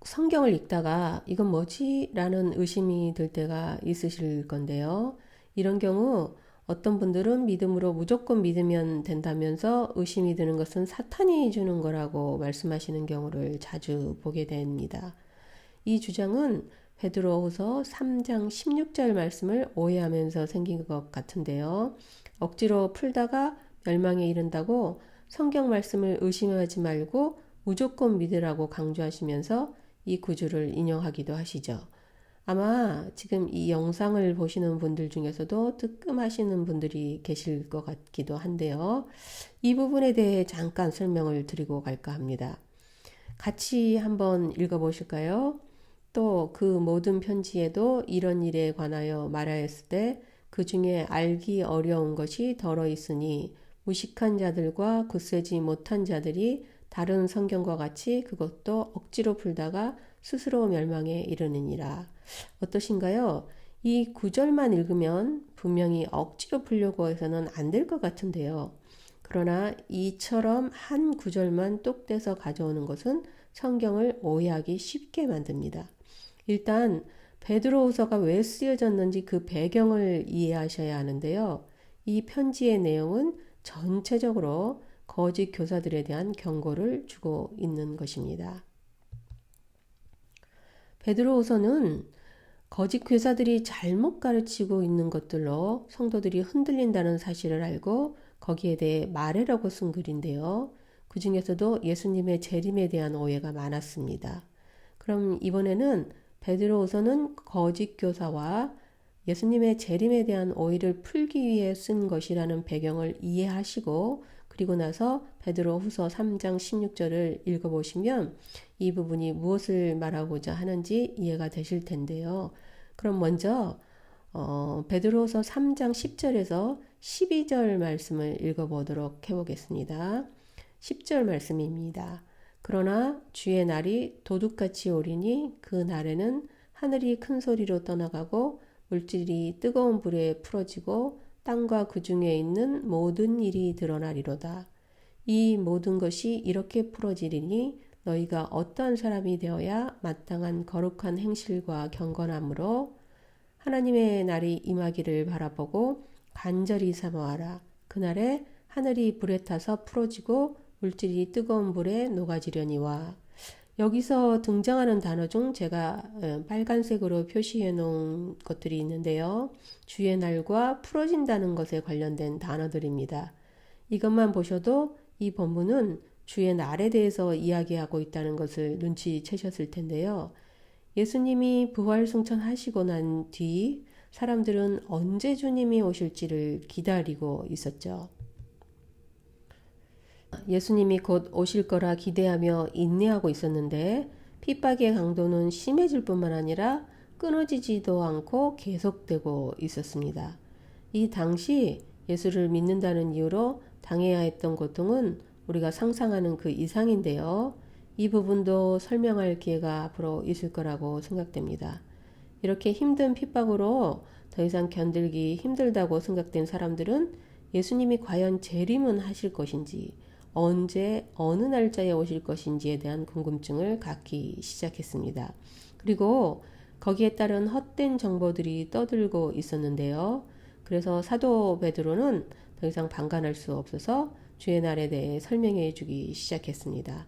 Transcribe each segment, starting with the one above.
성경을 읽다가 이건 뭐지? 라는 의심이 들 때가 있으실 건데요. 이런 경우 어떤 분들은 믿음으로 무조건 믿으면 된다면서 의심이 드는 것은 사탄이 주는 거라고 말씀하시는 경우를 자주 보게 됩니다. 이 주장은 베드로후서 3장 16절 말씀을 오해하면서 생긴 것 같은데요. 억지로 풀다가 멸망에 이른다고 성경 말씀을 의심하지 말고 무조건 믿으라고 강조하시면서 이 구절을 인용하기도 하시죠. 아마 지금 이 영상을 보시는 분들 중에서도 뜨끔하시는 분들이 계실 것 같기도 한데요. 이 부분에 대해 잠깐 설명을 드리고 갈까 합니다. 같이 한번 읽어보실까요? 또 그 모든 편지에도 이런 일에 관하여 말하였을 때 그 중에 알기 어려운 것이 덜어 있으니 무식한 자들과 굳세지 못한 자들이 다른 성경과 같이 그것도 억지로 풀다가 스스로 멸망에 이르느니라. 어떠신가요? 이 구절만 읽으면 분명히 억지로 풀려고 해서는 안 될 것 같은데요. 그러나 이처럼 한 구절만 똑 떼서 가져오는 것은 성경을 오해하기 쉽게 만듭니다. 일단 베드로후서가 왜 쓰여졌는지 그 배경을 이해하셔야 하는데요. 이 편지의 내용은 전체적으로 거짓 교사들에 대한 경고를 주고 있는 것입니다. 베드로후서는 거짓 교사들이 잘못 가르치고 있는 것들로 성도들이 흔들린다는 사실을 알고 거기에 대해 말하라고 쓴 글인데요. 그 중에서도 예수님의 재림에 대한 오해가 많았습니다. 그럼 이번에는 베드로후서는 거짓 교사와 예수님의 재림에 대한 오해를 풀기 위해 쓴 것이라는 배경을 이해하시고 그리고 나서 베드로후서 3장 16절을 읽어보시면 이 부분이 무엇을 말하고자 하는지 이해가 되실 텐데요. 그럼 먼저 베드로후서 3장 10절에서 12절 말씀을 읽어보도록 해보겠습니다. 10절 말씀입니다. 그러나 주의 날이 도둑같이 오리니 그 날에는 하늘이 큰 소리로 떠나가고 물질이 뜨거운 불에 풀어지고 땅과 그 중에 있는 모든 일이 드러나리로다. 이 모든 것이 이렇게 풀어지리니 너희가 어떠한 사람이 되어야 마땅한 거룩한 행실과 경건함으로 하나님의 날이 임하기를 바라보고 간절히 사모하라. 그날에 하늘이 불에 타서 풀어지고 물질이 뜨거운 불에 녹아지려니와. 여기서 등장하는 단어 중 제가 빨간색으로 표시해 놓은 것들이 있는데요. 주의 날과 풀어진다는 것에 관련된 단어들입니다. 이것만 보셔도 이 본문은 주의 날에 대해서 이야기하고 있다는 것을 눈치채셨을 텐데요. 예수님이 부활 승천하시고 난 뒤 사람들은 언제 주님이 오실지를 기다리고 있었죠. 예수님이 곧 오실 거라 기대하며 인내하고 있었는데 핍박의 강도는 심해질 뿐만 아니라 끊어지지도 않고 계속되고 있었습니다. 이 당시 예수를 믿는다는 이유로 당해야 했던 고통은 우리가 상상하는 그 이상인데요. 이 부분도 설명할 기회가 앞으로 있을 거라고 생각됩니다. 이렇게 힘든 핍박으로 더 이상 견딜기 힘들다고 생각된 사람들은 예수님이 과연 재림은 하실 것인지, 언제 어느 날짜에 오실 것인지에 대한 궁금증을 갖기 시작했습니다. 그리고 거기에 따른 헛된 정보들이 떠들고 있었는데요. 그래서 사도 베드로는 더 이상 방관할 수 없어서 주의 날에 대해 설명해 주기 시작했습니다.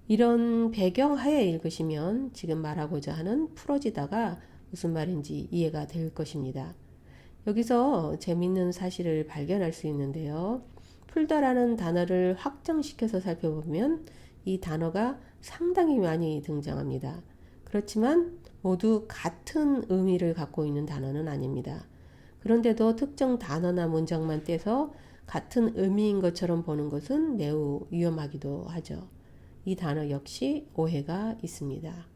이런 배경 하에 읽으시면 지금 말하고자 하는 풀어지다가 무슨 말인지 이해가 될 것입니다. 여기서 재밌는 사실을 발견할 수 있는데요. 풀다라는 단어를 확장시켜서 살펴보면 이 단어가 상당히 많이 등장합니다. 그렇지만 모두 같은 의미를 갖고 있는 단어는 아닙니다. 그런데도 특정 단어나 문장만 떼서 같은 의미인 것처럼 보는 것은 매우 위험하기도 하죠. 이 단어 역시 오해가 있습니다.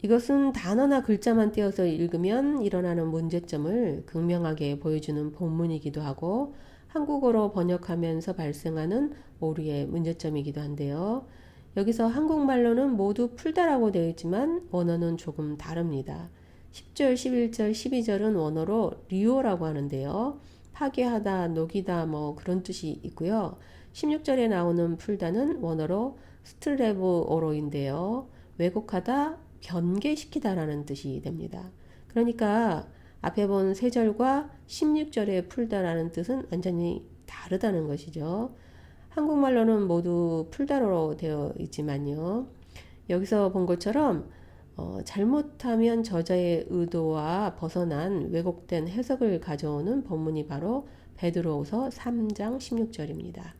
이것은 단어나 글자만 떼어서 읽으면 일어나는 문제점을 극명하게 보여주는 본문이기도 하고 한국어로 번역하면서 발생하는 오류의 문제점이기도 한데요. 여기서 한국말로는 모두 풀다라고 되어 있지만 원어는 조금 다릅니다. 10절, 11절, 12절은 원어로 리오라고 하는데요. 파괴하다, 녹이다 뭐 그런 뜻이 있고요. 16절에 나오는 풀다는 원어로 스트레보오로인데요. 왜곡하다, 변개시키다라는 뜻이 됩니다. 그러니까 앞에 본 3절과 16절에 풀다라는 뜻은 완전히 다르다는 것이죠. 한국말로는 모두 풀다로 되어 있지만요. 여기서 본 것처럼 잘못하면 저자의 의도와 벗어난 왜곡된 해석을 가져오는 본문이 바로 베드로후서 3장 16절입니다.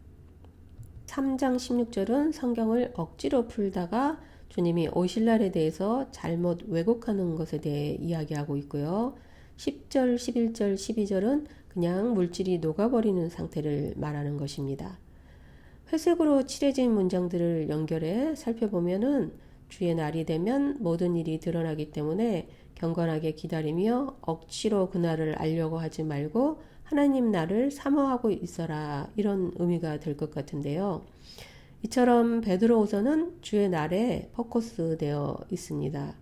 3장 16절은 성경을 억지로 풀다가 주님이 오실 날에 대해서 잘못 왜곡하는 것에 대해 이야기하고 있고요. 10절, 11절, 12절은 그냥 물질이 녹아버리는 상태를 말하는 것입니다. 회색으로 칠해진 문장들을 연결해 살펴보면은 주의 날이 되면 모든 일이 드러나기 때문에 경건하게 기다리며 억지로 그날을 알려고 하지 말고 하나님 날을 사모하고 있어라, 이런 의미가 될 것 같은데요. 이처럼 베드로후서는 주의 날에 포커스되어 있습니다.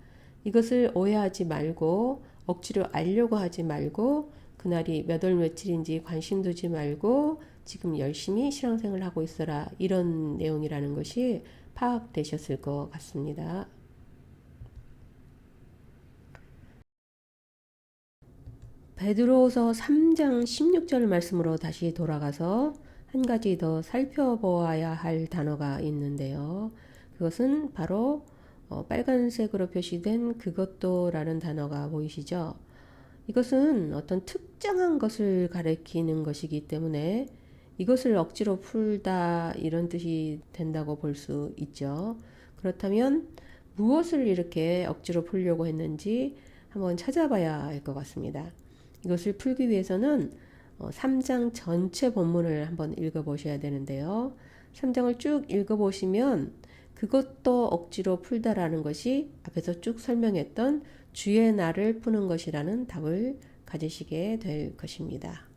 이것을 오해하지 말고 억지로 알려고 하지 말고 그날이 몇 월 며칠인지 관심 두지 말고 지금 열심히 신앙생활을 하고 있어라, 이런 내용이라는 것이 파악되셨을 것 같습니다. 베드로후서 3장 16절 말씀으로 다시 돌아가서 한 가지 더 살펴보아야 할 단어가 있는데요. 그것은 바로 빨간색으로 표시된 그것도라는 단어가 보이시죠? 이것은 어떤 특정한 것을 가리키는 것이기 때문에 이것을 억지로 풀다, 이런 뜻이 된다고 볼 수 있죠. 그렇다면 무엇을 이렇게 억지로 풀려고 했는지 한번 찾아봐야 할 것 같습니다. 이것을 풀기 위해서는 3장 전체 본문을 한번 읽어보셔야 되는데요. 3장을 쭉 읽어보시면 그것도 억지로 풀다라는 것이 앞에서 쭉 설명했던 주의 날을 푸는 것이라는 답을 가지시게 될 것입니다.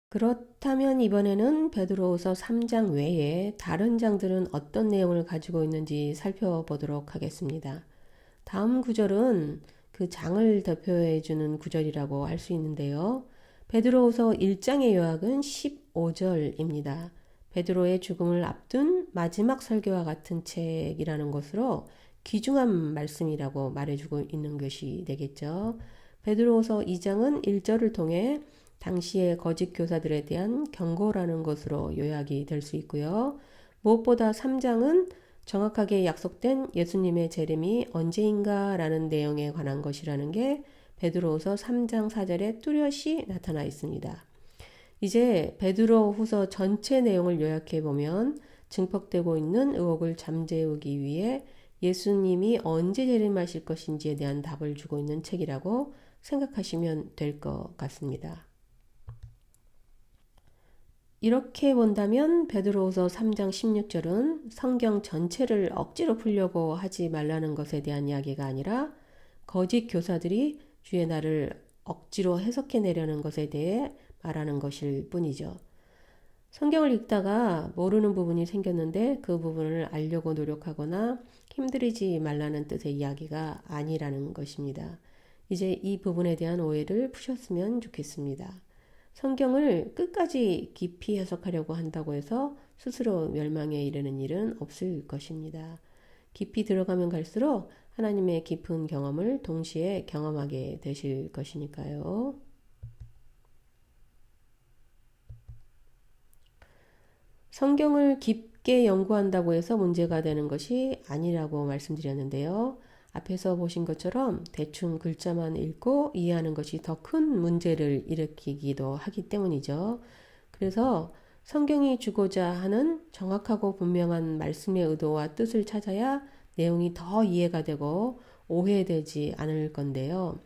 그렇다면 이번에는 베드로후서 3장 외에 다른 장들은 어떤 내용을 가지고 있는지 살펴보도록 하겠습니다. 다음 구절은 그 장을 대표해 주는 구절이라고 할 수 있는데요. 베드로후서 1장의 요약은 15절입니다. 베드로의 죽음을 앞둔 마지막 설교와 같은 책이라는 것으로 귀중한 말씀이라고 말해주고 있는 것이 되겠죠. 베드로후서 2장은 1절을 통해 당시의 거짓 교사들에 대한 경고라는 것으로 요약이 될 수 있고요. 무엇보다 3장은 정확하게 약속된 예수님의 재림이 언제인가 라는 내용에 관한 것이라는 게 베드로후서 3장 4절에 뚜렷이 나타나 있습니다. 이제 베드로후서 전체 내용을 요약해 보면 증폭되고 있는 의혹을 잠재우기 위해 예수님이 언제 재림하실 것인지에 대한 답을 주고 있는 책이라고 생각하시면 될 것 같습니다. 이렇게 본다면 베드로후서 3장 16절은 성경 전체를 억지로 풀려고 하지 말라는 것에 대한 이야기가 아니라 거짓 교사들이 주의 날을 억지로 해석해내려는 것에 대해 말하는 것일 뿐이죠. 성경을 읽다가 모르는 부분이 생겼는데 그 부분을 알려고 노력하거나 힘들이지 말라는 뜻의 이야기가 아니라는 것입니다. 이제 이 부분에 대한 오해를 푸셨으면 좋겠습니다. 성경을 끝까지 깊이 해석하려고 한다고 해서 스스로 멸망에 이르는 일은 없을 것입니다. 깊이 들어가면 갈수록 하나님의 깊은 경험을 동시에 경험하게 되실 것이니까요. 성경을 깊게 연구한다고 해서 문제가 되는 것이 아니라고 말씀드렸는데요. 앞에서 보신 것처럼 대충 글자만 읽고 이해하는 것이 더 큰 문제를 일으키기도 하기 때문이죠. 그래서 성경이 주고자 하는 정확하고 분명한 말씀의 의도와 뜻을 찾아야 내용이 더 이해가 되고 오해되지 않을 건데요.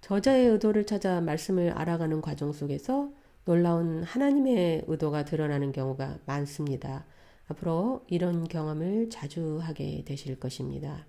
저자의 의도를 찾아 말씀을 알아가는 과정 속에서 놀라운 하나님의 의도가 드러나는 경우가 많습니다. 앞으로 이런 경험을 자주 하게 되실 것입니다.